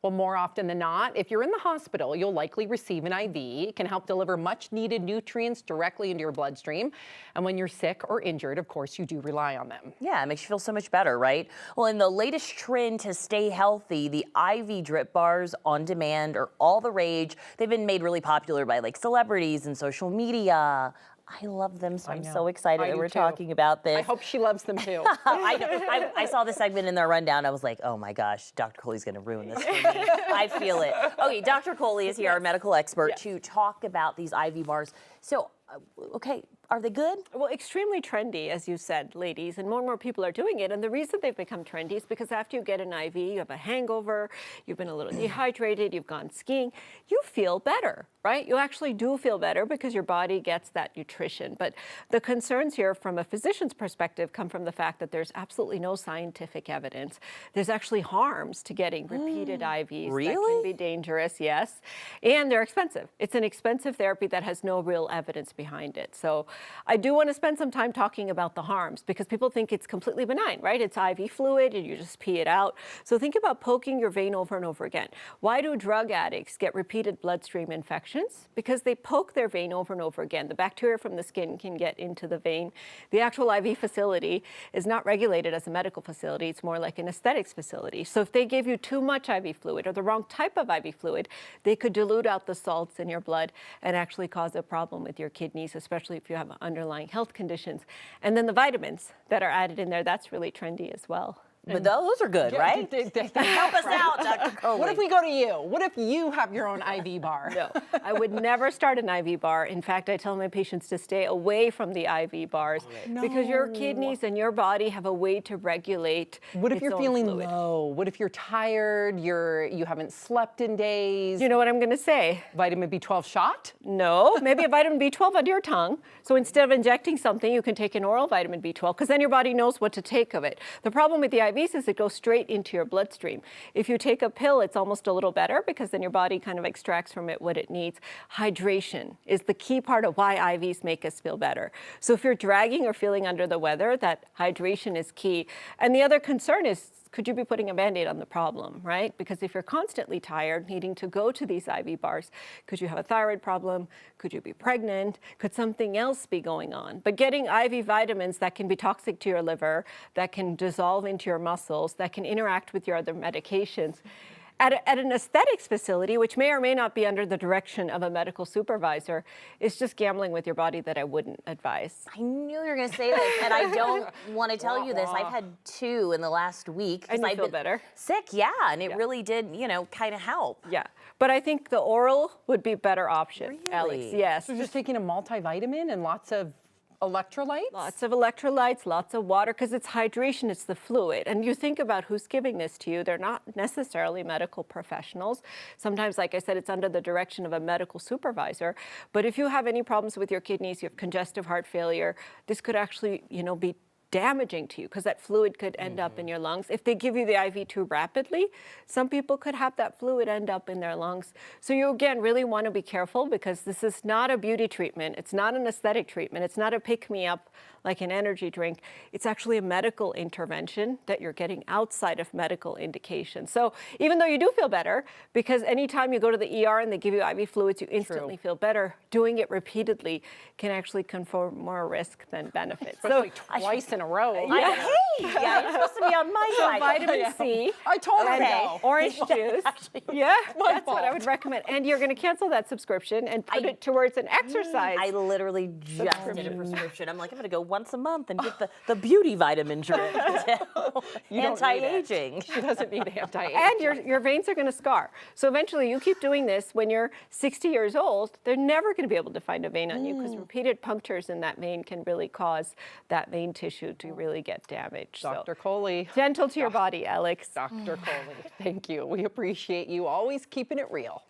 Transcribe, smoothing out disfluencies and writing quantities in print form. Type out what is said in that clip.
Well, more often than not, if you're in the hospital, you'll likely receive an IV. It can help deliver much needed nutrients directly into your bloodstream. And when you're sick or injured, of course, you do rely on them. Yeah, it makes you feel so much better, right? Well, in the latest trend to stay healthy, the IV drip bars on demand are all the rage. They've been made really popular by like celebrities and social media. I love them, so I'm so excited that we're talking about this. I hope she loves them too. I know. I saw the segment in their rundown. I was like, oh my gosh, Dr. Coley's going to ruin this for me. I feel it. Okay, Dr. Coley is here, our medical expert, to talk about these IV bars. So, okay, are they good? Well, extremely trendy, as you said, ladies, and more people are doing it. And the reason they've become trendy is because after you get an IV, you have a hangover, you've been a little dehydrated, you've gone skiing, you feel better, right? You actually do feel better because your body gets that nutrition. But the concerns here from a physician's perspective come from the fact that there's absolutely no scientific evidence. There's actually harms to getting repeated IVs. Really? That can be dangerous, yes. And they're expensive. It's an expensive therapy that has no real evidence behind it. So I do want to spend some time talking about the harms because people think it's completely benign, right? It's IV fluid and you just pee it out. So think about poking your vein over and over again. Why do drug addicts get repeated bloodstream infections? Because they poke their vein over and over again. The bacteria from the skin can get into the vein. The actual IV facility is not regulated as a medical facility. It's more like an aesthetics facility. So if they give you too much IV fluid or the wrong type of IV fluid, they could dilute out the salts in your blood and actually cause a problem with your kidneys, especially if you have underlying health conditions. And then the vitamins that are added in there, that's really trendy as well. But those are good, right? Help us out, Dr. Coley. What if we go to you? What if you have your own IV bar? No, I would never start an IV bar. In fact, I tell my patients to stay away from the IV bars because your kidneys and your body have a way to regulate. What if its you're own feeling fluid. low? What if you're tired? You haven't slept in days? You know what I'm going to say? Vitamin B12 shot? No, maybe a vitamin B12 under your tongue. So instead of injecting something, you can take an oral vitamin B12 because then your body knows what to take of it. The problem with the IVs is it goes straight into your bloodstream. If you take a pill, it's almost a little better because then your body kind of extracts from it what it needs. Hydration is the key part of why IVs make us feel better. So if you're dragging or feeling under the weather, that hydration is key. And the other concern is, could you be putting a Band-Aid on the problem, right? Because if you're constantly tired, needing to go to these IV bars, could you have a thyroid problem? Could you be pregnant? Could something else be going on? But getting IV vitamins that can be toxic to your liver, that can dissolve into your muscles, that can interact with your other medications, at an aesthetics facility, which may or may not be under the direction of a medical supervisor, is just gambling with your body that I wouldn't advise. I knew you were going to say this, and I don't want to tell you this. I've had 2 in the last week. And you I've feel been better? sick, yeah, and it really did, kind of help. Yeah, but I think the oral would be a better option, Alex. Really? Yes. So just taking a multivitamin and lots of electrolytes? Lots of electrolytes, lots of water, because it's hydration, it's the fluid. And you think about who's giving this to you. They're not necessarily medical professionals. Sometimes, like I said, it's under the direction of a medical supervisor. But if you have any problems with your kidneys, you have congestive heart failure, this could actually, be damaging to you because that fluid could end up in your lungs. If they give you the IV too rapidly, some people could have that fluid end up in their lungs. So you, again, really want to be careful because this is not a beauty treatment. It's not an aesthetic treatment. It's not a pick-me-up like an energy drink. It's actually a medical intervention that you're getting outside of medical indication. So even though you do feel better, because anytime you go to the ER and they give you IV fluids, you instantly feel better, doing it repeatedly can actually confer more risk than benefit. So twice in a row. Yeah, you're supposed to be on my side. Vitamin C. I told her no. Orange juice. Yeah, that's what I would recommend. And you're going to cancel that subscription and put it towards an exercise. I literally just did a prescription. I'm like, I'm going to go once a month and get the beauty vitamin drip. Anti-aging. She doesn't need anti-aging. And your veins are going to scar. So eventually you keep doing this when you're 60 years old, they're never going to be able to find a vein on you because repeated punctures in that vein can really cause that vein tissue to really get damaged. Dr. Coley. Gentle to your body, Alex. Dr. Coley, thank you. We appreciate you always keeping it real.